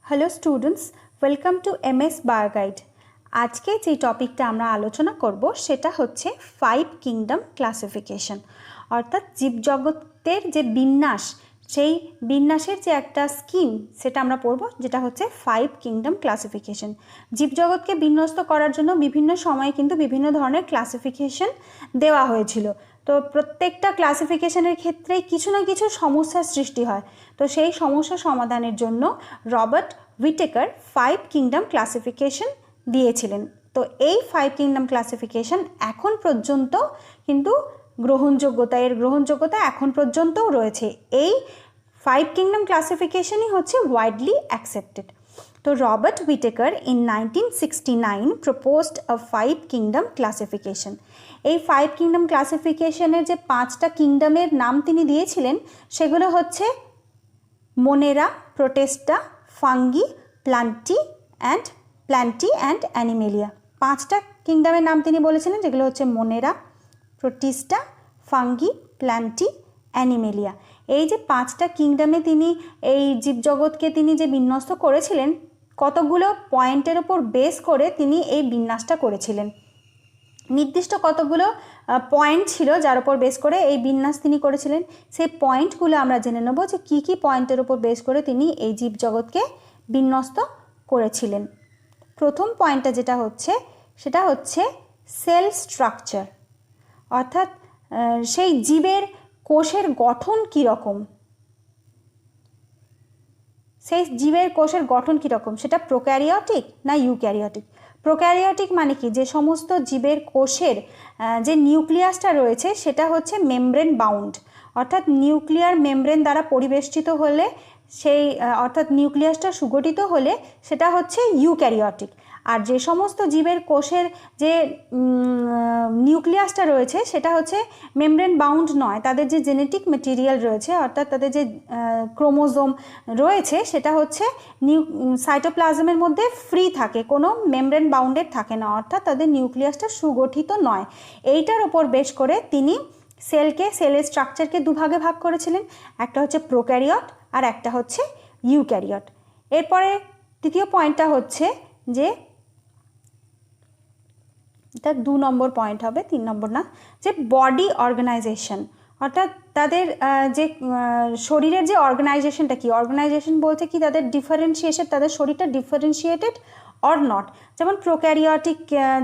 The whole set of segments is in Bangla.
Hello students, welcome to MS Bioguide. আজকে যে টপিকটা আমরা আলোচনা করব সেটা হচ্ছে 5 কিংডম ক্লাসিফিকেশন, অর্থাৎ জীবজগতের যে বিন্যাস, সেই বিন্যাসের যে একটা স্কিম সেটা আমরা পড়ব, যেটা হচ্ছে 5 কিংডম ক্লাসিফিকেশন। জীবজগৎকে বিন্যস্ত করার জন্য বিভিন্ন সময়ে কিন্তু বিভিন্ন ধরনের ক্লাসিফিকেশন দেওয়া হয়েছিল। তো প্রত্যেকটা ক্লাসিফিকেশনের ক্ষেত্রেই কিছু না কিছু সমস্যার সৃষ্টি হয়। তো সেই সমস্যা সমাধানের জন্য রবার্ট হুইটেকার 5 কিংডম ক্লাসিফিকেশন দিয়েছিলেন। তো এই 5 কিংডম ক্লাসিফিকেশন এখন পর্যন্ত কিন্তু গ্রহণযোগ্যতা এখন পর্যন্তও রয়েছে। এই 5 কিংডম ক্লাসিফিকেশনই হচ্ছে ওয়াইডলি অ্যাকসেপ্টেড। তো Robert Whitaker in 1969 proposed a 5 kingdom classification. এই 5 কিংডম ক্লাসিফিকেশনের যে 5টা কিংডমের নাম তিনি দিয়েছিলেন সেগুলো হচ্ছে Monera, Protista, Fungi, Plantae and Animalia. 5টা কিংডমের নাম তিনি বলেছিলেন, যেগুলো হচ্ছে Monera, Protista, Fungi, Plantae, Animalia. এই যে 5টা কিংডমে তিনি এই জীবজগৎকে তিনি যে বিন্যস্ত করেছিলেন, কতগুলো পয়েন্টের ওপর বেস করে তিনি এই বিন্যাসটা করেছিলেন। নির্দিষ্ট কতগুলো পয়েন্ট ছিল যার উপর বেস করে এই বিন্যাস তিনি করেছিলেন। সেই পয়েন্টগুলো আমরা জেনে নেব যে কী কী পয়েন্টের উপর বেস করে তিনি এই জীবজগৎকে বিন্যস্ত করেছিলেন। প্রথম পয়েন্টটা যেটা হচ্ছে সেটা হচ্ছে সেল স্ট্রাকচার, অর্থাৎ সেই জীবের কোষের গঠন কীরকম, সেই জীবের কোষের গঠন কীরকম, সেটা প্রোক্যারিওটিক না ইউক্যারিওটিক। প্রোক্যারিওটিক মানে কি, যে সমস্ত জীবের কোষের যে নিউক্লিয়াসটা রয়েছে সেটা হচ্ছে মেমব্রেন বাউন্ড, অর্থাৎ নিউক্লিয়ার মেমব্রেন দ্বারা পরিবেষ্টিত হলে সেই অর্থাৎ নিউক্লিয়াসটা সুগঠিত হলে সেটা হচ্ছে ইউক্যারিওটিক। আর যে সমস্ত জীবের কোষের যে নিউক্লিয়াসটা রয়েছে সেটা হচ্ছে মেমব্রেন বাউন্ড নয়, তাদের যে জেনেটিক মেটেরিয়াল রয়েছে, অর্থাৎ তাদের যে ক্রোমোজোম রয়েছে সেটা হচ্ছে সাইটোপ্লাজমের মধ্যে ফ্রি থাকে, কোনো মেমব্রেন বাউন্ডেড থাকে না, অর্থাৎ তাদের নিউক্লিয়াসটা সুগঠিত নয়। এইটার ওপর বেশ করে তিনি সেলের স্ট্রাকচারকে দুভাগে ভাগ করেছিলেন, একটা হচ্ছে প্রোক্যারিওট আর একটা হচ্ছে ইউক্যারিওট। এরপরে তৃতীয় পয়েন্টটা হচ্ছে যে, এটা 2 নম্বর পয়েন্ট হবে, 3 নম্বর না, যে বডি অর্গানাইজেশন, অর্থাৎ তাদের যে শরীরের যে অর্গানাইজেশনটা কি, অর্গানাইজেশন বলতে কি তাদের ডিফারেন্সিয়েশন, তাদের শরীরটা ডিফারেন্সিয়েটেড অর নট। যেমন প্রোক্যারিওটিক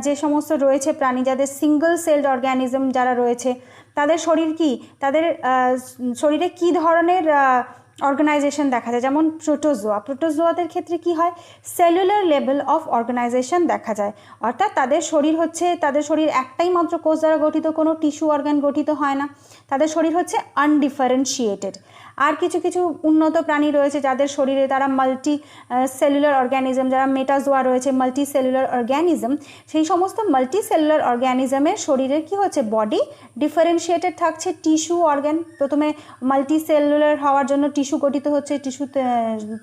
যে সমস্ত রয়েছে প্রাণী, যাদের সিঙ্গল সেলড অর্গ্যানিজম যারা রয়েছে, তাদের শরীর কি, তাদের শরীরে কি ধরনের অর্গানাইজেশন দেখা যায়। যেমন প্রোটোজোয়াদের ক্ষেত্রে কি হয়, সেলুলার লেভেল অফ অর্গানাইজেশন দেখা যায়, অর্থাৎ তাদের শরীর একটাই মাত্র কোষ দ্বারা গঠিত, কোনো টিস্যু অর্গান গঠিত হয় না, তাদের শরীর হচ্ছে আনডিফারেন্সিয়েটেড। আর কিছু কিছু উন্নত প্রাণী রয়েছে যাদের শরীরে তারা মাল্টি সেলুলার অর্গ্যানিজম, যারা মেটাজোয়া রয়েছে মাল্টি সেলুলার অর্গ্যানিজম, সেই সমস্ত মাল্টি সেলুলার অর্গ্যানিজমের শরীরের কি হচ্ছে, বডি ডিফারেন্সিয়েটেড থাকছে। টিস্যু অর্গান প্রথমে মাল্টি সেলুলার হওয়ার জন্য টিস্যু গঠিত হচ্ছে,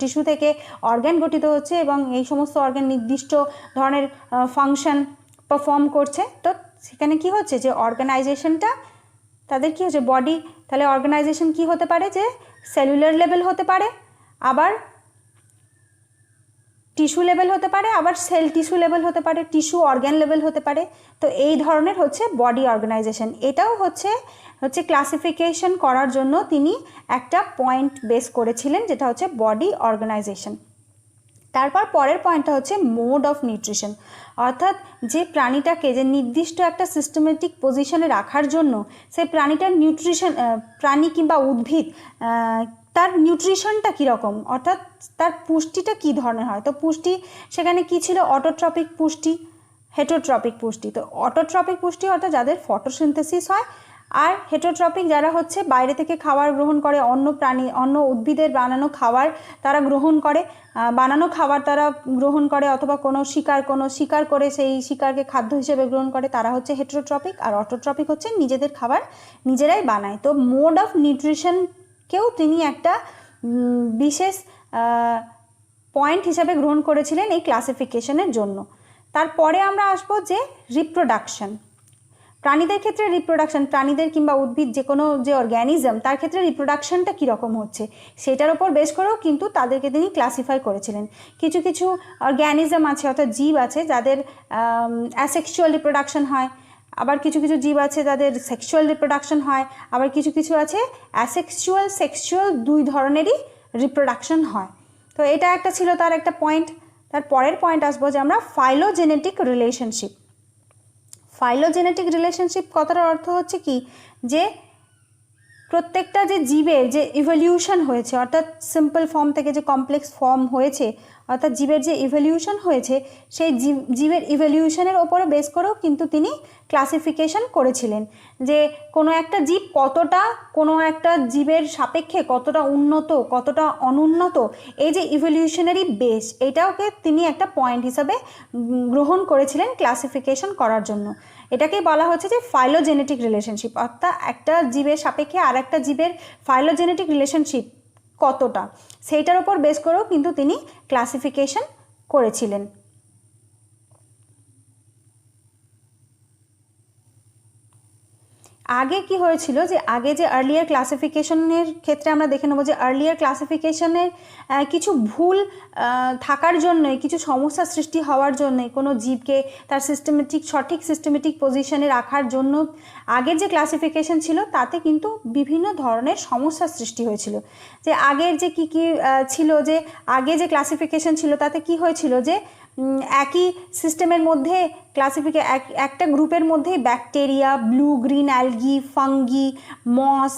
টিস্যু থেকে অর্গান গঠিত হচ্ছে, এবং এই সমস্ত অর্গান নির্দিষ্ট ধরনের ফাংশন পারফর্ম করছে। তো সেখানে কি হচ্ছে, যে অর্গানাইজেশনটা তাদের কি হচ্ছে, বডি, তাহলে অর্গানাইজেশন কি হতে পারে, যে সেলুলার লেভেল হতে পারে, আবার টিস্যু লেভেল হতে পারে, আবার সেল টিস্যু লেভেল হতে পারে, টিস্যু অর্গান লেভেল হতে পারে। তো এই ধরনের হচ্ছে বডি অর্গানাইজেশন। এটাও হচ্ছে ক্লাসিফিকেশন করার জন্য তিনি একটা পয়েন্ট বেস করেছিলেন, যেটা হচ্ছে বডি অর্গানাইজেশন। তারপর পরের পয়েন্টটা হচ্ছে মোড অফ নিউট্রিশন, অর্থাৎ যে প্রাণীটাকে যে নির্দিষ্ট একটা সিস্টেমেটিক পজিশনে রাখার জন্য সেই প্রাণীটার প্রাণী কিংবা উদ্ভিদ তার নিউট্রিশনটা কীরকম, অর্থাৎ তার পুষ্টিটা কী ধরনের হয়। তো পুষ্টি সেখানে কী ছিল, অটোট্রপিক পুষ্টি, হেটোট্রপিক পুষ্টি। তো অটোট্রপিক পুষ্টি অর্থাৎ যাদের ফটোসিনথেসিস হয়, আর হেটোট্রপিক যারা হচ্ছে বাইরে থেকে খাবার গ্রহণ করে, অন্য উদ্ভিদের বানানো খাবার তারা গ্রহণ করে, অথবা কোনো শিকার করে সেই শিকারকে খাদ্য হিসেবে গ্রহণ করে, তারা হচ্ছে হেটেরোট্রপিক। আর অটোট্রপিক হচ্ছে নিজেদের খাবার নিজেরাই বানায়। তো মোড অফ নিউট্রিশনকেও তিনি একটা বিশেষ পয়েন্ট হিসাবে গ্রহণ করেছিলেন এই ক্লাসিফিকেশনের জন্য। তারপরে আমরা আসবো যে রিপ্রোডাকশন। প্রাণীদের ক্ষেত্রে রিপ্রোডাকশন, প্রাণীদের কিংবা উদ্ভিদ যে কোনো যে অর্গ্যানিজম তার ক্ষেত্রে রিপ্রোডাকশনটা কীরকম হচ্ছে সেটার ওপর বেশ করেও কিন্তু তাদেরকে তিনি ক্লাসিফাই করেছিলেন। কিছু কিছু অর্গ্যানিজম আছে অর্থাৎ জীব আছে যাদের অ্যাসেক্সুয়াল রিপ্রোডাকশন হয়, আবার কিছু কিছু জীব আছে যাদের সেক্সুয়াল রিপ্রোডাকশন হয়, আবার কিছু কিছু আছে অ্যাসেক্সুয়াল সেক্সুয়াল দুই ধরনেরই রিপ্রোডাকশন হয়। তো এটা একটা ছিল তার একটা পয়েন্ট। তার পরের পয়েন্ট আসবো যে আমরা ফাইলোজেনেটিক রিলেশনশিপ। ফাইলোজেনেটিক রিলেশনশিপ কথাটার অর্থ হচ্ছে কি, যে প্রত্যেকটা যে জীবের যে ইভলিউশন হয়েছে অর্থাৎ সিম্পল ফর্ম থেকে যে কমপ্লেক্স ফর্ম হয়েছে অর্থাৎ জীবের যে ইভলিউশন হয়েছে সেই জীবের ইভলিউশনের ওপরে বেস করেও কিন্তু তিনি ক্লাসিফিকেশন করেছিলেন যে কোনো একটা জীব কতটা কোনো একটা জীবের সাপেক্ষে কতটা উন্নত কতটা অনুন্নত, এই যে ইভলিউশনারি বেস এটাকে তিনি একটা পয়েন্ট হিসাবে গ্রহণ করেছিলেন ক্লাসিফিকেশন করার জন্য। এটাকেই বলা হচ্ছে যে ফাইলোজেনেটিক রিলেশনশিপ, অর্থাৎ একটা জীবের সাপেক্ষে আর একটা জীবের ফাইলোজেনেটিক রিলেশনশিপ কতটা সেইটার উপর বেস করেও কিন্তু তিনি ক্লাসিফিকেশন করেছিলেন। আগে কি হয়েছিল যে আগে যে আর্লিয়ার ক্লাসিফিকেশনের ক্ষেত্রে আমরা দেখে নেব যে আর্লিয়ার ক্লাসিফিকেশনের কিছু ভুল থাকার জন্যই, কিছু সমস্যা সৃষ্টি হওয়ার জন্যই, কোনো জীবকে তার সঠিক সিস্টেমেটিক পজিশনে রাখার জন্য আগের যে ক্লাসিফিকেশন ছিল তাতে কিন্তু বিভিন্ন ধরনের সমস্যার সৃষ্টি হয়েছিল। যে আগের যে কী ছিল, যে আগে যে ক্লাসিফিকেশন ছিল তাতে কি হয়েছিল যে একই সিস্টেমের মধ্যে একটা গ্রুপের মধ্যে bacteria, blue green algae, fungi, moss,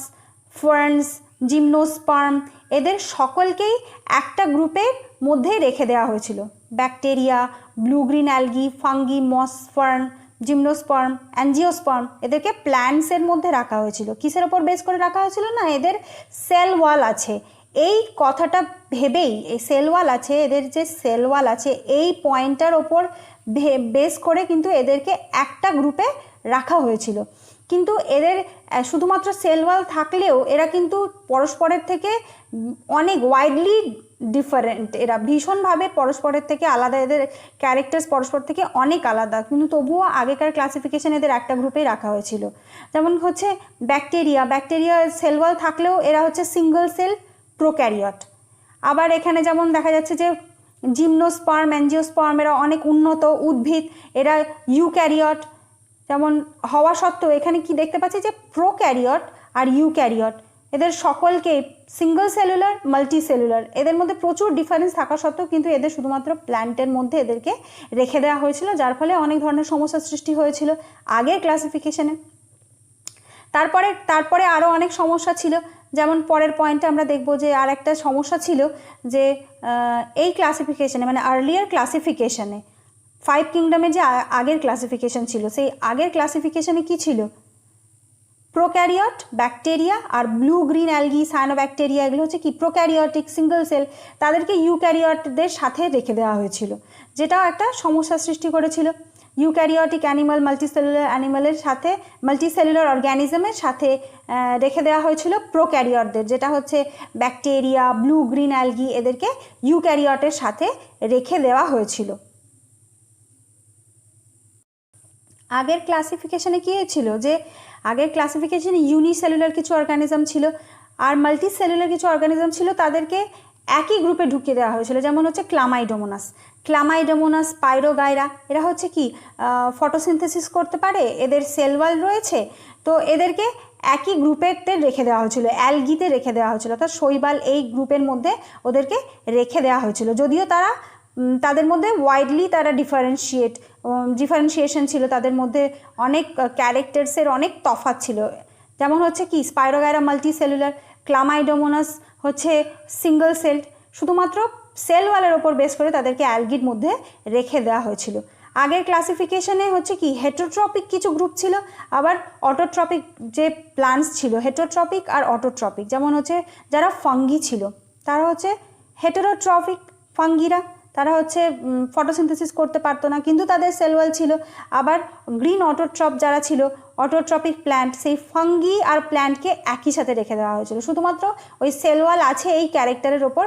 ferns, gymnosperm এদের সকলকেই একটা গ্রুপের মধ্যেই রেখে দেওয়া হয়েছিল। Bacteria, blue green algae, fungi, moss, fern, gymnosperm, angiosperm এদেরকে প্ল্যান্টসের মধ্যে রাখা হয়েছিল। কিসের ওপর বেস করে রাখা হয়েছিল না, এদের সেল ওয়াল আছে এই কথাটা ভেবেই, এই সেল ওয়াল আছে, এদের যে সেল ওয়াল আছে এই পয়েন্টটার ওপর বেস করে কিন্তু এদেরকে একটা গ্রুপে রাখা হয়েছিল। কিন্তু এদের শুধুমাত্র সেল ওয়াল থাকলেও এরা কিন্তু পরস্পরের থেকে অনেক ওয়াইডলি ডিফারেন্ট, এরা ভীষণভাবে পরস্পরের থেকে আলাদা, এদের ক্যারেক্টার্স পরস্পর থেকে অনেক আলাদা, কিন্তু তবুও আগেকার ক্লাসিফিকেশন এদের একটা গ্রুপেই রাখা হয়েছিল। যেমন হচ্ছে ব্যাকটেরিয়া সেল ওয়াল থাকলেও এরা হচ্ছে সিঙ্গল সেল প্রোক্যারিয়ট। আবার এখানে যেমন দেখা যাচ্ছে যে জিমনোস্পার্ম, অ্যাঞ্জিওস্পার্ম এরা অনেক উন্নত উদ্ভিদ, এরা ইউক্যারিয়ট যেমন হওয়া সত্ত্বেও এখানে কি দেখতে পাচ্ছি যে প্রোক্যারিয়ট আর ইউক্যারিয়ট এদের সকলকে সিঙ্গল সেলুলার, মাল্টি সেলুলার এদের মধ্যে প্রচুর ডিফারেন্স থাকা সত্ত্বেও কিন্তু এদের শুধুমাত্র প্ল্যান্টের মধ্যে এদেরকে রেখে দেওয়া হয়েছিল, যার ফলে অনেক ধরনের সমস্যার সৃষ্টি হয়েছিল আগের ক্লাসিফিকেশনে। তারপরে আরও অনেক সমস্যা ছিল, যেমন পরের পয়েন্টে আমরা দেখব যে আর একটা সমস্যা ছিল যে এই ক্লাসিফিকেশনে মানে আর্লিয়ার ক্লাসিফিকেশনে 5 কিংডমে যে আগের ক্লাসিফিকেশন ছিল সেই আগের ক্লাসিফিকেশনে কি ছিল, প্রোক্যারিয়ট, ব্যাকটেরিয়া আর ব্লু গ্রিন অ্যালগি, সায়ানোব্যাকটেরিয়া এগুলো হচ্ছে কি প্রোক্যারিয়টিক সিঙ্গল সেল, তাদেরকে ইউক্যারিয়টদের সাথে রেখে দেওয়া হয়েছিল, যেটাও একটা সমস্যার সৃষ্টি করেছিল। ইউক্যারিয়টিক অ্যানিমাল মাল্টিসেলুলার অ্যানিমালের সাথে, মাল্টিসেলুলার অর্গ্যানিজমের সাথে রেখে দেওয়া হয়েছিল প্রোক্যারিয়টদের, যেটা হচ্ছে ব্যাকটেরিয়া, ব্লু গ্রিন অ্যালগি এদেরকে ইউক্যারিয়টের সাথে রেখে দেওয়া হয়েছিল। আগের ক্লাসিফিকেশনে কী হয়েছিল যে আগের ক্লাসিফিকেশনে ইউনিসেলুলার কিছু অর্গানিজম ছিল আর মাল্টিসেলুলার কিছু অর্গানিজম ছিল, তাদেরকে একই গ্রুপে ঢুকিয়ে দেওয়া হয়েছিল। যেমন হচ্ছে ক্লামাইডোমোনাস, পাইরোগাইরা এরা হচ্ছে কি ফটোসিনথেসিস করতে পারে, এদের সেল ওয়াল রয়েছে, তো এদেরকে একই গ্রুপেতে রেখে দেওয়া হয়েছিল, অ্যালগিতে রেখে দেওয়া হয়েছিল, অর্থাৎ শৈবাল এই গ্রুপের মধ্যে ওদেরকে রেখে দেওয়া হয়েছিল, যদিও তাদের মধ্যে ওয়াইডলি তারা ডিফারেন্সিয়েশন ছিল, তাদের মধ্যে অনেক ক্যারেক্টার্সের অনেক তফাৎ ছিল। যেমন হচ্ছে কি স্পাইরোগাইরা মাল্টিসেলুলার, ক্লামাইডোমোনাস হচ্ছে সিঙ্গল সেলড, শুধুমাত্র সেল ওয়ালের ওপর বেস করে তাদেরকে অ্যালগির মধ্যে রেখে দেওয়া হয়েছিল। আগের ক্লাসিফিকেশনে হচ্ছে কি হেটেরোট্রপিক কিছু গ্রুপ ছিল, আবার অটোট্রপিক যে প্লান্টস ছিল, হেটেরোট্রপিক আর অটোট্রপিক, যেমন হচ্ছে যারা ফাঙ্গি ছিল তারা হচ্ছে হেটেরোট্রপিক ফাঙ্গিরা, তারা হচ্ছে ফটোসিনথেসিস করতে পারতো না কিন্তু তাদের সেল ওয়াল ছিল। আবার গ্রিন অটোট্রপ যারা ছিল, অটোট্রপিক প্ল্যান্ট, সেই ফাঙ্গি আর প্ল্যান্টকে একই সাথে রেখে দেওয়া হয়েছিল, শুধুমাত্র ওই সেল ওয়াল আছে এই ক্যারেক্টারের ওপর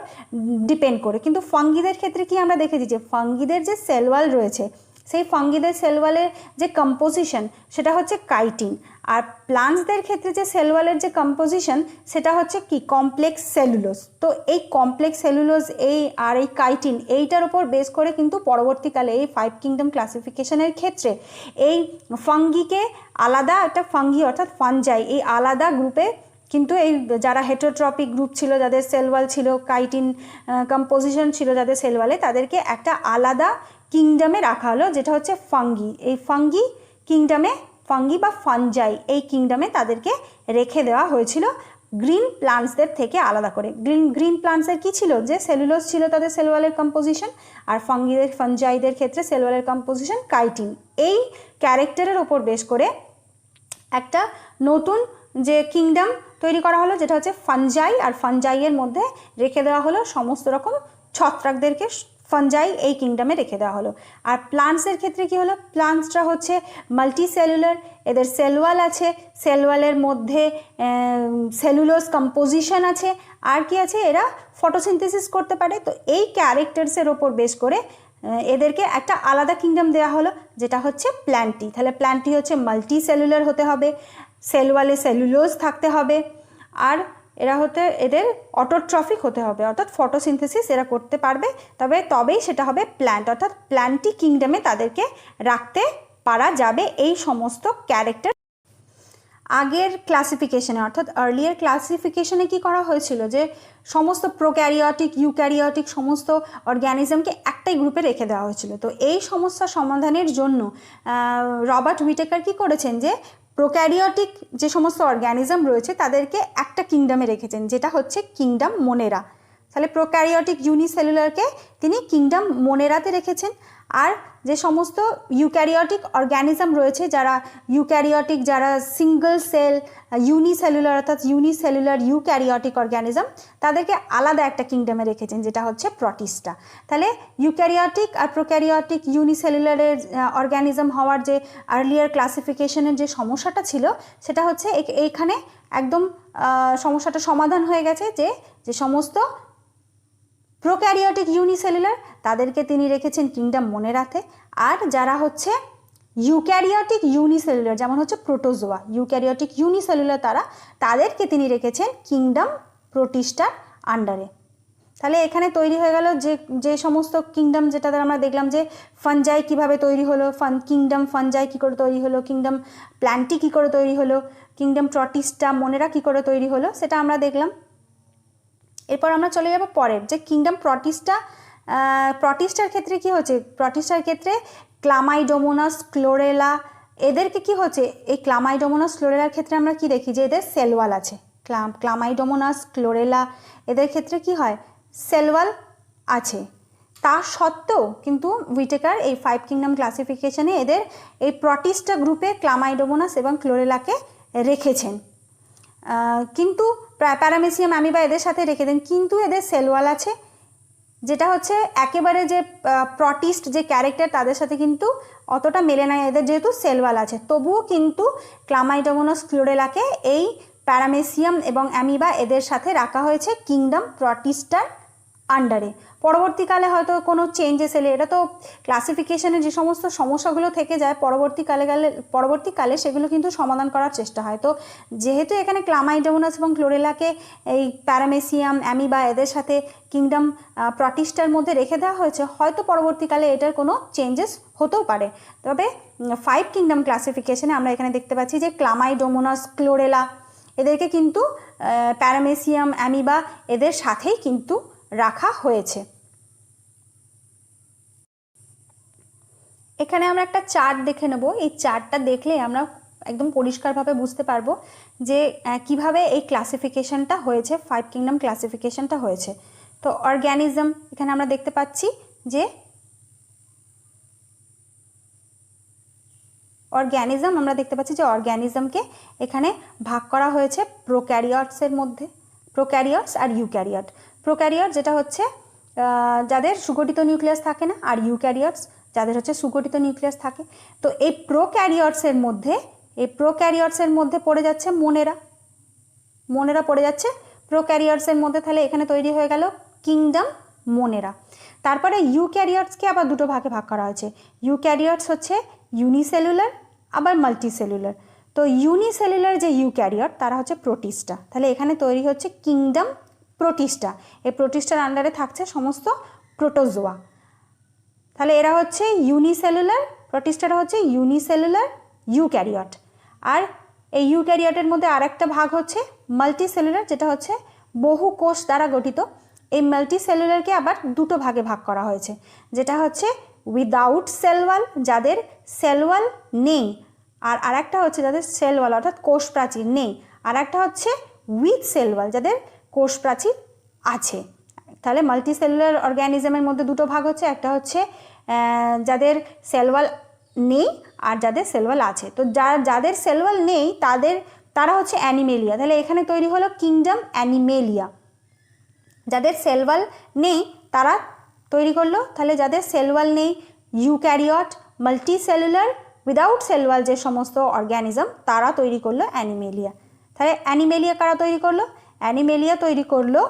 ডিপেন্ড করে। কিন্তু ফাঙ্গিদের ক্ষেত্রে কি আমরা দেখেছি যে ফাঙ্গিদের যে সেল ওয়াল রয়েছে সেই ফাঙ্গিদের সেল ওয়ালের যে কম্পোজিশন সেটা হচ্ছে কাইটিন, আর প্লান্টসদের ক্ষেত্রে যে সেল ওয়ালের যে কম্পোজিশন সেটা হচ্ছে কি কমপ্লেক্স সেলুলোজ। তো এই কমপ্লেক্স সেলুলোজ এই কাইটিন এইটার উপর বেস করে কিন্তু পরবর্তীকালে এই 5 কিংডম ক্লাসিফিকেশনের ক্ষেত্রে এই ফাঙ্গিকে আলাদা একটা ফাঙ্গি অর্থাৎ ফানজাই এই আলাদা গ্রুপে কিন্তু এই যারা হেটেরোট্রপিক গ্রুপ ছিল, যাদের সেল ওয়াল ছিল, কাইটিন কম্পোজিশন ছিল যাদের সেল ওয়ালে, তাদেরকে একটা আলাদা কিংডমে রাখা হলো যেটা হচ্ছে ফাঙ্গি। এই ফাঙ্গি কিংডমে, ফাঙ্গি বা ফানজাই এই কিংডমে তাদেরকে রেখে দেওয়া হয়েছিল গ্রিন প্লান্টসদের থেকে আলাদা করে। গ্রিন প্লান্টসের কী ছিল, যে সেলুলোজ ছিল তাদের সেল ওয়ালের কম্পোজিশন, আর ফানজাইদের ক্ষেত্রে সেল ওয়ালের কম্পোজিশন কাইটিন। এই ক্যারেক্টারের ওপর বেস করে একটা নতুন যে কিংডম তৈরি করা হলো যেটা হচ্ছে ফানজাই, আর ফানজাইয়ের মধ্যে রেখে দেওয়া হলো সমস্ত রকম ছত্রাকদেরকে, ফানজাই এই কিংডমে রেখে দেওয়া হলো। আর প্লান্টসের ক্ষেত্রে কি হলো, প্লান্টসরা হচ্ছে মাল্টি সেলুলার, এদের সেলওয়াল আছে, সেলওয়ালের মধ্যে সেলুলোজ কম্পোজিশন আছে, আর কি আছে, এরা ফটোসিনথেসিস করতে পারে। তো এই ক্যারেক্টার্সের ওপর বেস করে এদেরকে একটা আলাদা কিংডম দেওয়া হলো যেটা হচ্ছে প্ল্যান্টি। তাহলে প্ল্যান্টি হচ্ছে মাল্টি সেলুলার হতে হবে, সেলওয়ালে সেলুলোজ থাকতে হবে, আর এরা এদের অটোট্রফিক হতে হবে, অর্থাৎ ফটোসিনথেসিস এরা করতে পারবে, তবেই সেটা হবে প্ল্যান্ট, অর্থাৎ প্ল্যান্টি কিংডমে তাদেরকে রাখতে পারা যাবে এই সমস্ত ক্যারেক্টার। আগের ক্লাসিফিকেশনে অর্থাৎ আর্লিয়ার ক্লাসিফিকেশনে কি করা হয়েছিল, যে সমস্ত প্রোক্যারিওটিক ইউক্যারিওটিক সমস্ত অর্গ্যানিজমকে একটাই গ্রুপে রেখে দেওয়া হয়েছিল। তো এই সমস্যা সমাধানের জন্য রবার্ট হুইটেকার কি করেছেন, যে প্রোক্যারিওটিক যে সমস্ত অর্গ্যানিজম রয়েছে তাদেরকে একটা কিংডমে রেখেছেন যেটা হচ্ছে কিংডম মোনেরা। তাহলে প্রোক্যারিওটিক ইউনিসেলুলারকে তিনি কিংডম মোনেরাতে রেখেছেন, আর যে সমস্ত ইউক্যারিওটিক অর্গ্যানিজম রয়েছে যারা সিঙ্গল সেল ইউনিসেলুলার অর্থাৎ ইউনিসেলুলার ইউক্যারিওটিক অর্গ্যানিজম, তাদেরকে আলাদা একটা কিংডমে রেখেছেন যেটা হচ্ছে প্রোটিস্টা। তাহলে ইউক্যারিওটিক আর প্রোক্যারিওটিক ইউনিসেলুলারের অর্গ্যানিজম হওয়ার যে আর্লিয়ার ক্লাসিফিকেশনের যে সমস্যাটা ছিল সেটা হচ্ছে এইখানে একদম সমস্যাটা সমাধান হয়ে গেছে, যে সমস্ত প্রোক্যারিওটিক ইউনিসেলুলার তাদেরকে তিনি রেখেছেন কিংডম মোনেরাতে, আর যারা হচ্ছে ইউক্যারিওটিক ইউনিসেলুলার যেমন হচ্ছে প্রোটোজোয়া, ইউক্যারিওটিক ইউনিসেলুলার তাদেরকে তিনি রেখেছেন কিংডম প্রোটিস্টার আন্ডারে। তাহলে এখানে তৈরি হয়ে গেল যে সমস্ত কিংডম, যেটা আমরা দেখলাম যে ফানজাই কিভাবে তৈরি হলো, কিংডম ফানজাই কী করে তৈরি হলো, কিংডম প্ল্যান্টি কী করে তৈরি হলো, কিংডম প্রোটিস্টা মোনেরা কী করে তৈরি হলো, সেটা আমরা দেখলাম। এরপর আমরা চলে যাব পরের যে কিংডম প্রোটিস্টার ক্ষেত্রে কি হচ্ছে, প্রোটিস্টার ক্ষেত্রে ক্লামাইডোমোনাস ক্লোরেলা এদেরকে কি হচ্ছে, এই ক্লামাইডোমোনাস ক্লোরেলার ক্ষেত্রে আমরা কি দেখি যে এদের সেলওয়াল আছে, ক্লামাইডোমোনাস ক্লোরেলা এদের ক্ষেত্রে কি হয়, সেলওয়াল আছে। তা সত্ত্বেও কিন্তু হুইটেকার এই 5 কিংডম ক্লাসিফিকেশনে এদের এই প্রোটিস্টা গ্রুপে ক্লামাইডোমোনাস এবং ক্লোরেলাকে রেখেছেন, কিন্তু প্যারামেসিয়াম অ্যামিবা এদের সাথে রেখে দেন, কিন্তু এদের সেলওয়াল আছে, যেটা হচ্ছে একেবারে যে প্রোটিস্ট যে ক্যারেক্টার তাদের সাথে কিন্তু অতটা মেলে না, এদের যেহেতু সেলওয়াল আছে, তবুও কিন্তু ক্লামাইডোমোনাস ক্লোরেলাকে এই প্যারামেসিয়াম এবং অ্যামিবা এদের সাথে রাখা হয়েছে কিংডম প্রোটিস্টার আন্ডারে। পরবর্তীকালে হয়তো কোনো চেঞ্জেস এলে, এটা তো ক্লাসিফিকেশনে যে সমস্ত সমস্যাগুলো থেকে যায় পরবর্তীকালে সেগুলো কিন্তু সমাধান করার চেষ্টা হয়। তো যেহেতু এখানে ক্লামাইডোমোনাস এবং ক্লোরেলাকে এই প্যারামেসিয়াম অ্যামিবা এদের সাথে কিংডম প্রোটিস্টার মধ্যে রেখে দেওয়া হয়েছে, হয়তো পরবর্তীকালে এটার কোনো চেঞ্জেস হতেও পারে। তবে 5 কিংডম ক্লাসিফিকেশনে আমরা এখানে দেখতে পাচ্ছি যে ক্লামাইডোমোনাস ক্লোরেলা এদেরকে কিন্তু প্যারামেসিয়াম অ্যামিবা এদের সাথেই কিন্তু রাখা হয়েছে। এখানে আমরা একটা চার্ট দেখে নেব, এই চার্টটা দেখলে আমরা একদম পরিষ্কারভাবে বুঝতে পারবো যে কিভাবে এই ক্লাসিফিকেশনটা হয়েছে, 5 কিংডম ক্লাসিফিকেশনটা হয়েছে। তো অর্গ্যানিজম এখানে আমরা দেখতে পাচ্ছি যে অর্গ্যানিজমকে এখানে ভাগ করা হয়েছে প্রোক্যারিওটসের মধ্যে, প্রোক্যারিওটস আর ইউক্যারিওট। প্রোক্যারিওট যেটা হচ্ছে যাদের সুগঠিত নিউক্লিয়াস থাকে না, আর ইউক্যারিওটস যাদের হচ্ছে সুগঠিত নিউক্লিয়াস থাকে। তো এই প্রোক্যারিওটসের মধ্যে পড়ে যাচ্ছে মোনেরা পড়ে যাচ্ছে প্রোক্যারিওটসের মধ্যে। তাহলে এখানে তৈরি হয়ে গেল কিংডম মোনেরা। তারপরে ইউক্যারিওটসকে আবার দুটো ভাগে ভাগ করা হয়েছে। ইউক্যারিওটস হচ্ছে ইউনিসেলুলার আবার মাল্টিসেলুলার। তো ইউনিসেলুলার যে ইউক্যারিওট তারা হচ্ছে প্রোটিস্টা। তাহলে এখানে তৈরি হচ্ছে কিংডম প্রোটিস্টা। এই প্রোটিস্টার আন্ডারে থাকছে সমস্ত প্রোটোজোয়া। তাহলে এরা হচ্ছে ইউনিসেলুলার, প্রোটিস্টারা হচ্ছে ইউনিসেলুলার ইউক্যারিওট। আর এই ইউক্যারিওটের মধ্যে আরেকটা ভাগ হচ্ছে মাল্টিসেলুলার, যেটা হচ্ছে বহু কোষ দ্বারা গঠিত। এই মাল্টিসেলুলারকে আবার দুটো ভাগে ভাগ করা হয়েছে, যেটা হচ্ছে উইদাউট সেল ওয়াল, যাদের সেল ওয়াল নেই, আর আরেকটা হচ্ছে যাদের সেল ওয়াল অর্থাৎ কোষ প্রাচীর নেই, আর একটা হচ্ছে উইথ সেল ওয়াল, যাদের কোষ প্রাচীর আছে। তাহলে মাল্টিসেলুলার অর্গ্যানিজমের মধ্যে দুটো ভাগ হচ্ছে, একটা হচ্ছে যাদের সেল ওয়াল নেই আর যাদের সেল ওয়াল আছে। তো যাদের সেল ওয়াল নেই তারা হচ্ছে অ্যানিমেলিয়া। তাহলে এখানে তৈরি হলো কিংডম অ্যানিমেলিয়া। যাদের সেল ওয়াল নেই তারা তৈরি করলো, তাহলে যাদের সেল ওয়াল নেই eukaryote, multicellular, without cell wall যে সমস্ত অর্গ্যানিজম তারা তৈরি করলো অ্যানিমেলিয়া। তাহলে অ্যানিমেলিয়া কারা তৈরি করলো? অ্যানিমেলিয়া তৈরি করলো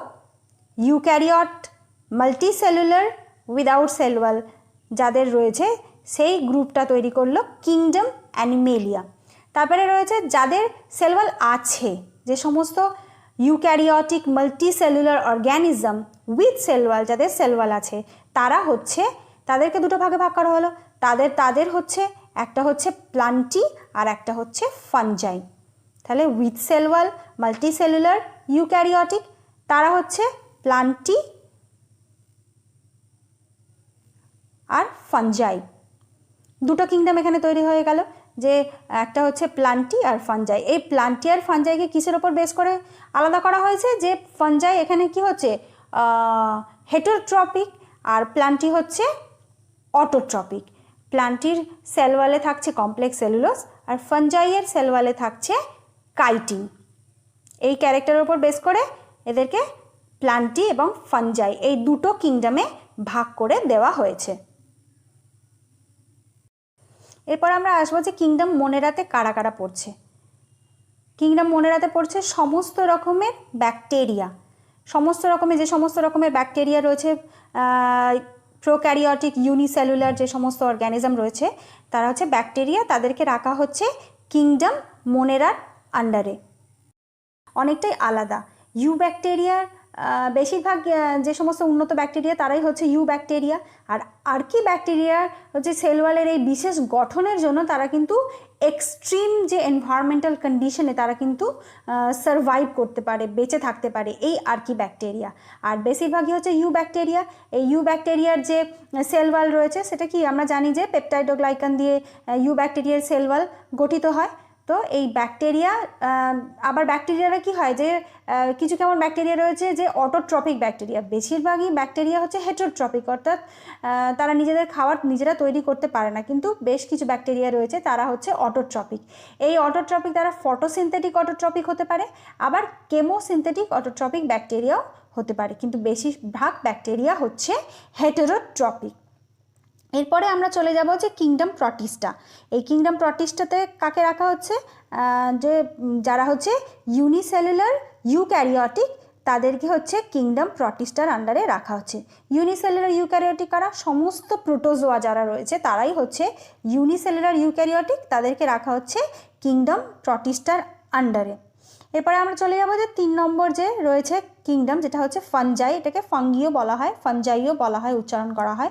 eukaryote, multicellular, without cell wall যাদের রয়েছে সেই গ্রুপটা তৈরি করলো কিংডম অ্যানিমেলিয়া। তারপরে রয়েছে যাদের সেল ওয়াল আছে, যে সমস্ত eukaryotic multicellular অর্গ্যানিজম with cell wall, যাদের সেল ওয়াল আছে তারা হচ্ছে, তাদেরকে দুটো ভাগে ভাগ করা হলো। তাদের হচ্ছে একটা হচ্ছে প্লান্টি আর একটা হচ্ছে ফানজাই। তাহলে with cell wall multicellular eukaryotic তারা হচ্ছে প্লান্টি আর ফানজাই। দুটো কিংডম এখানে তৈরি হয়ে গেল, যে একটা হচ্ছে প্লান্টি আর ফানজাই। এই প্লান্টি আর ফানজাইকে কিসের ওপর বেস করে আলাদা করা হয়েছে? যে ফানজাই এখানে কি হচ্ছে হেটারোট্রপিক আর প্লান্টি হচ্ছে অটোট্রপিক। প্লান্টির সেল ওয়ালে থাকছে কমপ্লেক্স সেলুলোজ আর ফানজাইয়ের সেল ওয়ালে থাকছে কাইটিন। এই ক্যারেক্টারের উপর বেস করে এদেরকে প্লান্টি এবং ফানজাই এই দুটো কিংডমে ভাগ করে দেওয়া হয়েছে। এরপর আমরা আসবো যে কিংডম মোনেরাতে কারা কারা পড়ছে। কিংডম মোনেরাতে পড়ছে সমস্ত রকমের ব্যাকটেরিয়া। যে সমস্ত রকমের ব্যাকটেরিয়া রয়েছে, প্রোক্যারিওটিক ইউনিসেলুলার যে সমস্ত অর্গ্যানিজম রয়েছে তারা হচ্ছে ব্যাকটেরিয়া, তাদেরকে রাখা হচ্ছে কিংডম মোনেরার আন্ডারে। অনেকটাই আলাদা। ইউ ব্যাকটেরিয়ার বেশিরভাগ যে সমস্ত উন্নত ব্যাকটেরিয়া তারাই হচ্ছে ইউ ব্যাকটেরিয়া, আর আর্কি ব্যাকটেরিয়া হচ্ছে সেল ওয়ালের এই বিশেষ গঠনের জন্য তারা কিন্তু এক্সট্রিম যে এনভায়রনমেন্টাল কন্ডিশনে তারা কিন্তু সারভাইভ করতে পারে, বেঁচে থাকতে পারে এই আর্কি ব্যাকটেরিয়া। আর বেশিরভাগই হচ্ছে ইউ ব্যাকটেরিয়া। এই ইউ ব্যাকটেরিয়ার যে সেল ওয়াল রয়েছে সেটা কি আমরা জানি যে পেপটাইডোগ্লাইকান দিয়ে ইউ ব্যাকটেরিয়ার সেল ওয়াল গঠিত হয়। তো এই ব্যাকটেরিয়া, আবার ব্যাকটেরিয়ারা কি হয় যে কিছু কেমন ব্যাকটেরিয়া রয়েছে যে অটোট্রপিক ব্যাকটেরিয়া। বেশিরভাগই ব্যাকটেরিয়া হচ্ছে হেটারোট্রপিক, অর্থাৎ তারা নিজেদের খাবার নিজেরা তৈরি করতে পারে না, কিন্তু বেশ কিছু ব্যাকটেরিয়া রয়েছে তারা হচ্ছে অটোট্রপিক। এই অটোট্রপিক তারা ফটোসিনথেটিক অটোট্রপিক হতে পারে, আবার কেমোসিনথেটিক অটোট্রপিক ব্যাকটেরিয়াও হতে পারে, কিন্তু বেশিরভাগ ব্যাকটেরিয়া হচ্ছে হেটারোট্রপিক। এরপরে আমরা চলে যাব যে কিংডম প্রোটিস্টা। এই কিংডম প্রোটিস্টাতে কাকে রাখা হচ্ছে? যে যারা হচ্ছে ইউনিসেলুলার ইউক্যারিওটিক তাদেরকে হচ্ছে কিংডম প্রোটিস্টার আন্ডারে রাখা হচ্ছে। ইউনিসেলুলার ইউক্যারিওটিক কারা? সমস্ত প্রোটোজোয়া যারা রয়েছে তারাই হচ্ছে ইউনিসেলুলার ইউক্যারিওটিক, তাদেরকে রাখা হচ্ছে কিংডম প্রোটিস্টার আন্ডারে। এরপরে আমরা চলে যাব যে 3 নম্বর যে রয়েছে কিংডম, যেটা হচ্ছে ফানজাই। এটাকে ফাঙ্গিও বলা হয়, ফানজাইও বলা হয়, উচ্চারণ করা হয়।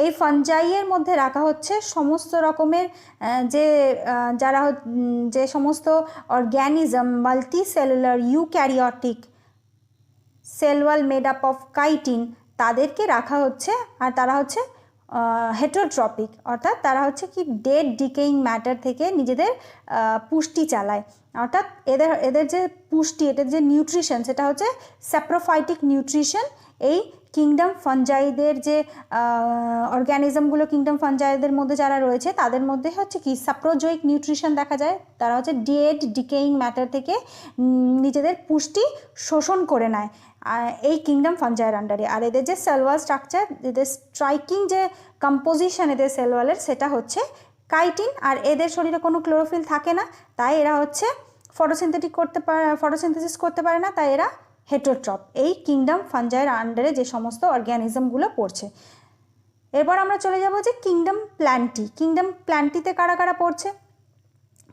এই ফানজাইয়ের মধ্যে রাখা হচ্ছে সমস্ত রকমের যে সমস্ত অর্গ্যানিজম multicellular eukaryotic cell wall made up of chitin তাদেরকে রাখা হচ্ছে। আর তারা হচ্ছে হেটারোট্রপিক, অর্থাৎ তারা হচ্ছে কি ডেড ডিকেইং ম্যাটার থেকে নিজেদের পুষ্টি চালায়। অর্থাৎ এদের যে পুষ্টি, এদের যে নিউট্রিশন সেটা হচ্ছে স্যাপ্রোফাইটিক নিউট্রিশন। এই কিংডম ফানজাইদের যে অর্গ্যানিজমগুলো কিংডম ফানজাইদের মধ্যে যারা রয়েছে তাদের মধ্যে হচ্ছে কি সাপ্রোজোইক নিউট্রিশন দেখা যায়। তারা হচ্ছে ডেড ডিকেইং ম্যাটার থেকে নিজেদের পুষ্টি শোষণ করে নেয় এই কিংডম ফানজাইয়ের আন্ডারে। আর এদের যে সেল ওয়াল স্ট্রাকচার, এদের স্ট্রাইকিং যে কম্পোজিশন এদের সেল ওয়ালের সেটা হচ্ছে কাইটিন। আর এদের শরীরে কোনো ক্লোরোফিল থাকে না, তাই এরা হচ্ছে ফটোসিনথেসিস করতে পারে না, তাই এরা হেটারোট্রপ। এই কিংডম ফানজাইয়ের আন্ডারে যে সমস্ত অর্গ্যানিজমগুলো পড়ছে। এরপর আমরা চলে যাব যে কিংডম প্ল্যান্টি। কিংডম প্ল্যান্টিতে কারা কারা পড়ছে?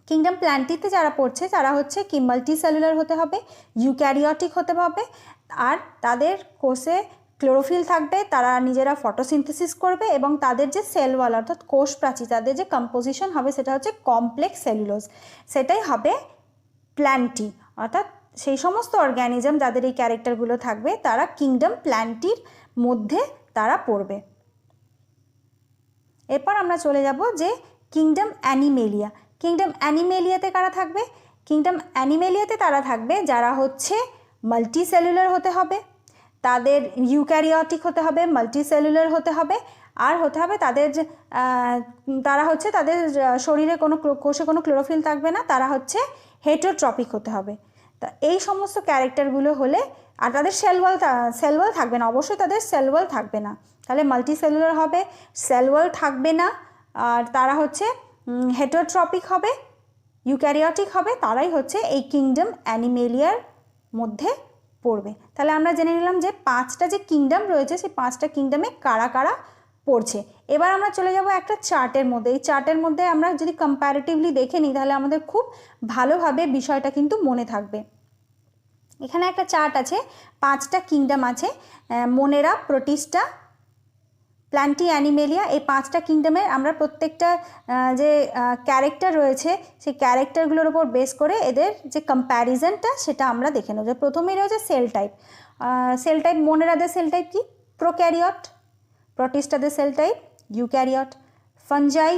কিংডম প্ল্যান্টিতে যারা পড়ছে তারা হচ্ছে কি মাল্টি সেলুলার হতে হবে, ইউক্যারিওটিক হতে হবে, আর তাদের কোষে ক্লোরোফিল থাকবে, তারা নিজেরা ফটোসিনথেসিস করবে এবং তাদের যে সেল ওয়াল অর্থাৎ কোষ প্রাচীর তাদের যে কম্পোজিশন হবে সেটা হচ্ছে কমপ্লেক্স সেলুলোজ, সেটাই হবে প্ল্যান্টি। অর্থাৎ সেই সমস্ত অর্গ্যানিজম যাদের এই ক্যারেক্টারগুলো থাকবে তারা কিংডম প্ল্যান্টির মধ্যে তারা পড়বে। এরপর আমরা চলে যাব যে কিংডম অ্যানিমেলিয়া। কিংডম অ্যানিমেলিয়াতে কারা থাকবে? কিংডম অ্যানিমেলিয়াতে তারা থাকবে যারা হচ্ছে মাল্টি সেলুলার হতে হবে, তাদের ইউক্যারিওটিক হতে হবে, মাল্টি সেলুলার হতে হবে, আর হতে হবে তাদের তারা হচ্ছে তাদের শরীরে কোনো কোষে কোনো ক্লোরোফিল থাকবে না, তারা হচ্ছে হেটারোট্রপিক হতে হবে। তা এই সমস্ত ক্যারেক্টারগুলো হলে, আর তাদের সেলওয়াল থাকবে না, অবশ্যই তাদের সেলওয়াল থাকবে না, তাহলে মাল্টি সেলুলার হবে, সেলওয়াল থাকবে না, আর তারা হচ্ছে হেটারোট্রপিক হবে, ইউক্যারিওটিক হবে, তারাই হচ্ছে এই কিংডম অ্যানিমেলিয়ার মধ্যে পড়বে। তাহলে আমরা জেনে নিলাম যে 5টা যে কিংডম রয়েছে সেই 5টা কিংডমে কারা কারা পড়ছে। এবার আমরা চলে যাব একটা চার্টের মধ্যে। এই চার্টের মধ্যে আমরা যদি কম্প্যারেটিভলি দেখে নিই তাহলে আমাদের খুব ভালোভাবে বিষয়টা কিন্তু মনে থাকবে। এখানে একটা চার্ট আছে, 5টা কিংডম আছে, মোনেরা, প্রোটিস্টা, প্ল্যান্টি, অ্যানিমেলিয়া। এই 5টা কিংডমের আমরা প্রত্যেকটা যে ক্যারেক্টার রয়েছে সেই ক্যারেক্টারগুলোর উপর বেস করে এদের যে কম্প্যারিজনটা সেটা আমরা দেখে নেব। যে প্রথমেই রয়েছে সেল টাইপ। সেল টাইপ, মোনেরাদের সেল টাইপ কি? প্রোক্যারিওট, প্রোটিস্টাদের cell type eukaryote, fungi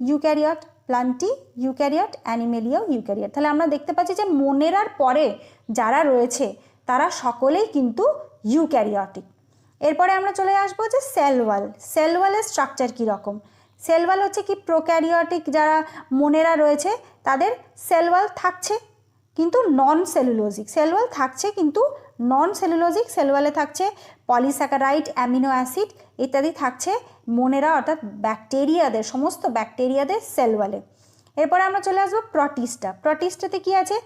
eukaryote, Plantae eukaryote, অ্যানিমেলিয়াও ইউক্যারিওট। তাহলে আমরা দেখতে পাচ্ছি যে মোনেরার পরে যারা রয়েছে তারা সকলেই কিন্তু ইউক্যারিওটিক। এরপরে আমরা চলে আসবো যে সেল ওয়াল। সেল ওয়ালের স্ট্রাকচার কীরকম? সেল ওয়াল হচ্ছে কি প্রোক্যারিওটিক যারা মোনেরা রয়েছে তাদের সেল ওয়াল থাকছে কিন্তু নন সেলুলোজিক। সেল ওয়াল থাকছে কিন্তু নন সেলুলোজিক। সেল ওয়ালে থাকছে পলিস্যাকারাইড, অ্যামিনো অ্যাসিড ইত্যাদি থাকছে মোনেরা অর্থাৎ ব্যাকটেরিয়াদের, সমস্ত ব্যাকটেরিয়াদের সেল ওয়ালে। এরপরে আমরা চলে আসবো প্রোটিস্টা। প্রোটিস্টাতে কি আছে?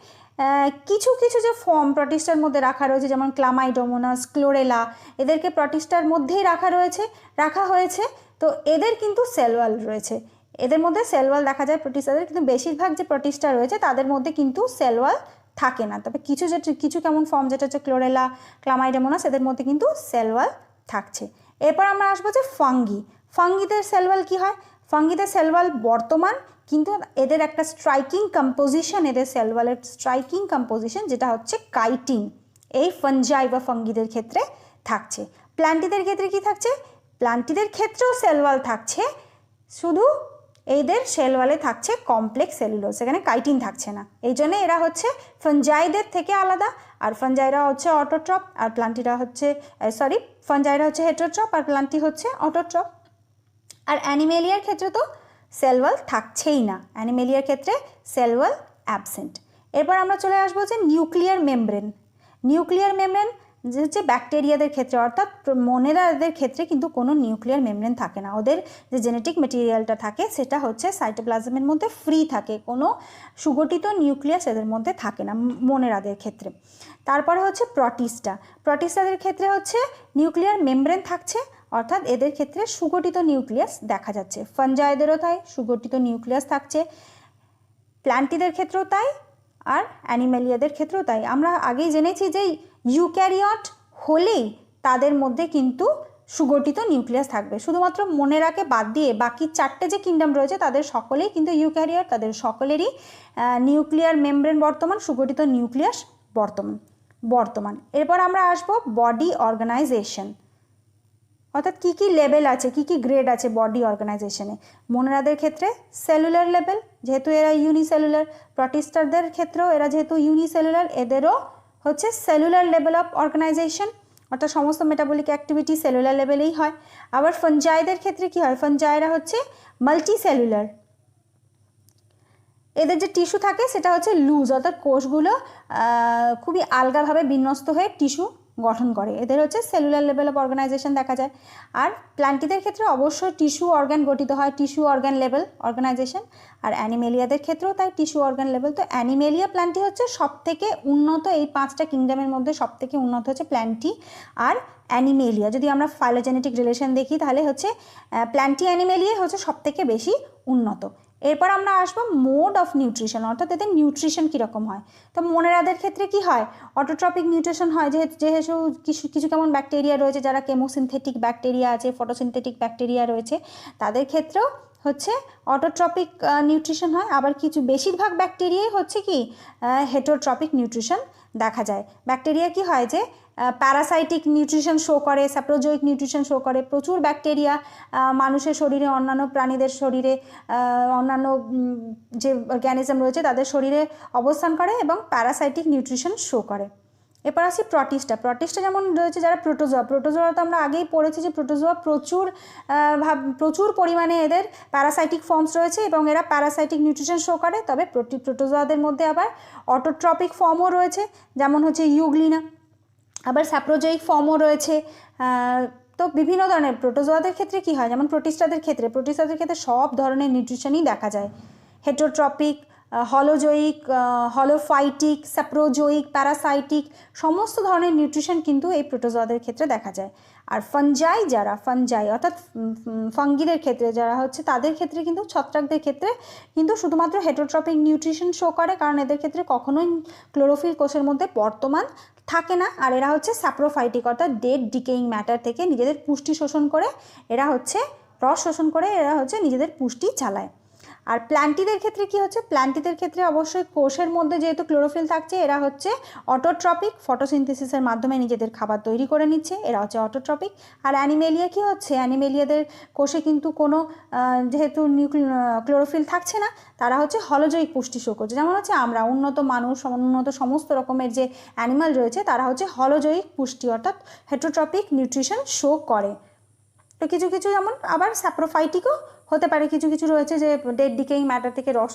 কিছু কিছু যে ফর্ম প্রোটিস্টার মধ্যে রাখা রয়েছে যেমন ক্লামাইডোমোনাস, ক্লোরেলা, এদেরকে প্রোটিস্টার মধ্যেই রাখা হয়েছে। তো এদের কিন্তু সেল ওয়াল রয়েছে, এদের মধ্যে সেল ওয়াল দেখা যায় প্রোটিস্টাদের, কিন্তু বেশিরভাগ যে প্রোটিস্টা রয়েছে তাদের মধ্যে কিন্তু সেল ওয়াল থাকে না। তবে কিছু কেমন ফর্ম যেটা হচ্ছে ক্লোরেলা, ক্লামাইডোমোনাস, এদের মধ্যে কিন্তু সেল ওয়াল থাকছে। এরপর আমরা আসবো যে ফাঙ্গি। ফাঙ্গিদের সেল ওয়াল কী হয়? ফাঙ্গিদের সেল ওয়াল বর্তমান, কিন্তু এদের একটা স্ট্রাইকিং কম্পোজিশন, এদের সেল ওয়ালের স্ট্রাইকিং কম্পোজিশন যেটা হচ্ছে কাইটিন, এই ফাঞ্জাই বা ফাঙ্গিদের ক্ষেত্রে থাকছে। প্ল্যান্টিদের ক্ষেত্রে কি থাকছে? প্ল্যান্টিদের ক্ষেত্রেও সেল ওয়াল থাকছে, শুধু এদের সেল ওয়ালে থাকছে কমপ্লেক্স সেলুলোজ, সেখানে কাইটিন থাকছে না। এই জন্য এরা হচ্ছে ফাঞ্জাইদের থেকে আলাদা, আর ফাঞ্জাইরা হচ্ছে অটোট্রপ আর প্ল্যান্টিরা হচ্ছে ফাঞ্জাইরা হচ্ছে হেটারোট্রপ আর প্ল্যান্টি হচ্ছে অটোট্রপ। আর অ্যানিমেলিয়ার ক্ষেত্রে তো সেল ওয়াল থাকছেই না, অ্যানিমেলিয়ার ক্ষেত্রে সেল ওয়াল অ্যাবসেন্ট। এরপর আমরা চলে আসবো যে নিউক্লিয়ার মেমব্রেন। নিউক্লিয়ার মেমব্রেন যে হচ্ছে ব্যাকটেরিয়াদের ক্ষেত্রে, অর্থাৎ মোনেরাদের ক্ষেত্রে কিন্তু কোনো নিউক্লিয়ার মেমব্রেন থাকে না। ওদের যে জেনেটিক মেটেরিয়ালটা থাকে সেটা হচ্ছে সাইটোপ্লাজমের মধ্যে ফ্রি থাকে, কোনো সুগঠিত নিউক্লিয়াস এদের মধ্যে থাকে না মোনেরাদের ক্ষেত্রে। তারপরে হচ্ছে প্রোটিস্টা। প্রোটিস্টাদের ক্ষেত্রে হচ্ছে নিউক্লিয়ার মেমব্রেন থাকছে, অর্থাৎ এদের ক্ষেত্রে সুগঠিত নিউক্লিয়াস দেখা যাচ্ছে। ফাঞ্জাইদেরও তাই, সুগঠিত নিউক্লিয়াস থাকছে, প্ল্যান্টিদের ক্ষেত্রেও তাই, আর অ্যানিমেলিয়াদের ক্ষেত্রেও তাই। আমরা আগেই জেনেছি যে ইউক্যারিওট হলেই তাদের মধ্যে কিন্তু সুগঠিত নিউক্লিয়াস থাকবে। শুধুমাত্র মোনেরাকে বাদ দিয়ে বাকি 4টে যে কিংডম রয়েছে তাদের সকলেই কিন্তু ইউক্যারিওট, তাদের সকলেরই নিউক্লিয়ার মেমব্রেন বর্তমান, সুগঠিত নিউক্লিয়াস বর্তমান। এরপর আমরা আসবো বডি অর্গানাইজেশন, অর্থাৎ কী কী লেভেল আছে, কী কী গ্রেড আছে বডি অর্গানাইজেশনে। মোনেরাদের ক্ষেত্রে সেলুলার লেভেল, যেহেতু এরা ইউনিসেলুলার। প্রোটিস্টারদের ক্ষেত্রেও এরা যেহেতু ইউনিসেলুলার, এদেরও হচ্ছে সেলুলার লেভেল অফ অর্গানাইজেশন, অর্থাৎ সমস্ত মেটাবলিক অ্যাক্টিভিটি সেলুলার লেভেলেই হয়। আবার ফাঞ্জাইদের ক্ষেত্রে কী হয়? ফাঞ্জাইরা হচ্ছে মাল্টি সেলুলার, এদের যে টিস্যু থাকে সেটা হচ্ছে লুজ, অর্থাৎ কোষগুলো খুবই আলগাভাবে বিন্যস্ত হয়ে টিস্যু গঠন করে। এদের হচ্ছে সেলুলার লেভেল অফ অর্গানাইজেশন দেখা যায়। আর প্ল্যান্টিদের ক্ষেত্রে অবশ্যই টিস্যু অর্গান গঠিত হয়, টিস্যু অর্গান লেভেল অর্গানাইজেশন। আর অ্যানিমেলিয়াদের ক্ষেত্রেও তাই টিস্যু অর্গান লেভেল। তো অ্যানিমেলিয়া প্ল্যান্টি হচ্ছে সবথেকে উন্নত, এই 5টা কিংডমের মধ্যে সবথেকে উন্নত হচ্ছে প্ল্যান্টি আর অ্যানিমেলিয়া। যদি আমরা ফাইলোজেনেটিক রিলেশন দেখি তাহলে হচ্ছে প্ল্যান্টি অ্যানিমেলিয়া হচ্ছে সবথেকে বেশি উন্নত। এরপর আমরা আসবো মোড অফ নিউট্রিশন, অর্থাৎ এদের নিউট্রিশন কীরকম হয়। তো মোনেরাদের ক্ষেত্রে কি হয়, অটোট্রপিক নিউট্রিশন হয়, যেহেতু কিছু কেমন ব্যাকটেরিয়া রয়েছে যারা কেমোসিনথেটিক ব্যাকটেরিয়া আছে, ফটোসিনথেটিক ব্যাকটেরিয়া রয়েছে, তাদের ক্ষেত্রেও হচ্ছে অটোট্রপিক নিউট্রিশন হয়। আবার কিছু বেশিরভাগ ব্যাকটেরিয়াই হচ্ছে কি হেটোট্রপিক নিউট্রিশন দেখা যায়। ব্যাকটেরিয়া কি হয় যে প্যারাসাইটিক নিউট্রিশন শো করে, স্যাপ্রোজোইক নিউট্রিশন শো করে। প্রচুর ব্যাকটেরিয়া মানুষের শরীরে, অন্যান্য প্রাণীদের শরীরে, অন্যান্য যে অর্গ্যানিজম রয়েছে তাদের শরীরে অবস্থান করে এবং প্যারাসাইটিক নিউট্রিশন শো করে। এরপর আসি প্রোটিস্টা যেমন রয়েছে যারা প্রোটোজোয়া তো আমরা আগেই পড়েছি যে প্রোটোজোয়া প্রচুর পরিমাণে এদের প্যারাসাইটিক ফর্মস রয়েছে এবং এরা প্যারাসাইটিক নিউট্রিশন শো করে। তবে প্রোটোজোয়াদের মধ্যে আবার অটোট্রপিক ফর্মও রয়েছে, যেমন হচ্ছে ইউগ্লিনা। আবার স্যাপ্রোজোইক ফর্মও রয়েছে। তো বিভিন্ন ধরনের প্রোটোজোয়াদের ক্ষেত্রে কি হয়, যেমন প্রোটিস্টাদের ক্ষেত্রে সব ধরনের নিউট্রিশনই দেখা যায়। হেটোট্রপিক, হলোজোইক, হলোফাইটিক, স্যাপ্রোজোইক, প্যারাসাইটিক সমস্ত ধরনের নিউট্রিশন কিন্তু এই প্রোটোজোয়াদের ক্ষেত্রে দেখা যায়। আর ফাঞ্জাই অর্থাৎ ফাঙ্গিদের ক্ষেত্রে যারা হচ্ছে তাদের ক্ষেত্রে কিন্তু, ছত্রাকদের ক্ষেত্রে কিন্তু শুধুমাত্র হেটোট্রপিক নিউট্রিশন শো করে, কারণ এদের ক্ষেত্রে কখনোই ক্লোরোফিল কোষের মধ্যে বর্তমান থাকে না। আর এরা হচ্ছে স্যাপ্রোফাইটিক অর্থাৎ ডেড ডিকেইং ম্যাটার থেকে নিজেদের পুষ্টি শোষণ করে, এরা হচ্ছে রস শোষণ করে এরা হচ্ছে নিজেদের পুষ্টি চালায়। আর প্ল্যান্টিদের ক্ষেত্রে কি হচ্ছে, প্ল্যান্টিদের ক্ষেত্রে অবশ্যই কোষের মধ্যে যেহেতু ক্লোরোফিল থাকছে, এরা হচ্ছে অটোট্রপিক, ফটোসিনথেসিসের মাধ্যমে নিজেদের খাবার তৈরি করে নিচ্ছে, এরা হচ্ছে অটোট্রপিক। আর অ্যানিমেলিয়া কি হচ্ছে, অ্যানিমেলিয়াদের কোষে কিন্তু কোনো যেহেতু ক্লোরোফিল থাকছে না, তারা হচ্ছে হলোজৈক পুষ্টি শো করছে। যেমন হচ্ছে আমরা উন্নত মানুষ, উন্নত সমস্ত রকমের যে অ্যানিমাল রয়েছে তারা হচ্ছে হলোজৈক পুষ্টি অর্থাৎ হেটোট্রপিক নিউট্রিশন শো করে। তো কিছু যেমন আবার স্যাপ্রোফাইটিকও হতে পারে, কিছু রয়েছে যে ডেড ডিকেইং ম্যাটার থেকে রস